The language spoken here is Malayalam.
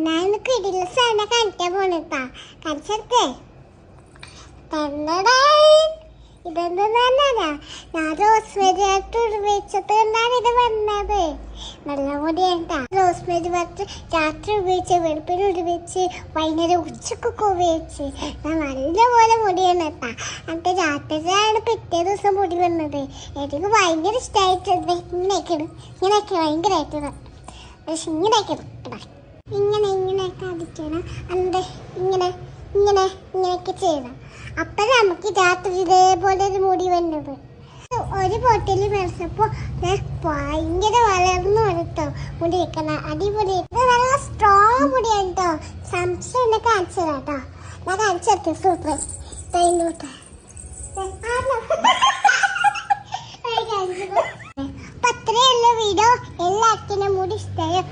ഞാൻ കിടില സാധനം കാണിക്കാൻ പോണട്ടാ. കാണിച്ചേ ഇതെന്താ ഞാൻ റോസ്മേരി ഉപയോഗിച്ചത് കൊണ്ടാണ് ഇത് വന്നത്. നല്ല മുടിയാ. റോസ്മേരി പത്ത് രാത്രി ഉപയോഗിച്ച് വെളുപ്പിന് ഉപയോഗിച്ച് വൈകുന്നേരം ഉച്ചക്കൊക്കെ ഉപയോഗിച്ച് നല്ലപോലെ മുടിയാണ് കേട്ടാ. എന്നിട്ട് രാത്രിയിലാണ് പിറ്റേ ദിവസം മുടി വന്നത്. എനിക്ക് ഭയങ്കര ഇഷ്ടമായിട്ടുണ്ട്. ഇങ്ങനെയൊക്കെ ഭയങ്കരമായിട്ട് പക്ഷെ ഇങ്ങനെയൊക്കെ ഇങ്ങനെയൊക്കെ അടിക്കണം. എന്നിട്ട് ഇങ്ങനെയൊക്കെ ചെയ്യണം. അപ്പം നമുക്ക് രാത്രി ഇതേപോലെ ഒരു മുടി വന്നത്. ഒരു ബോട്ടിൽ മേടിച്ചപ്പോൾ ഭയങ്കര വളർന്നു വരട്ടോ മുടി വെക്കണം. അടിപൊളി. ഇത് നല്ല സ്ട്രോങ് മുടിയാണ് കേട്ടോ. സംശയം എന്നെ കാണിച്ചതാ കേട്ടോ. ഞാൻ കാണിച്ചു സൂപ്പർ. അപ്പൊ അത്രയുള്ള വീഡിയോ എല്ലാവർക്കും മുടി ഇഷ്ടമായോ?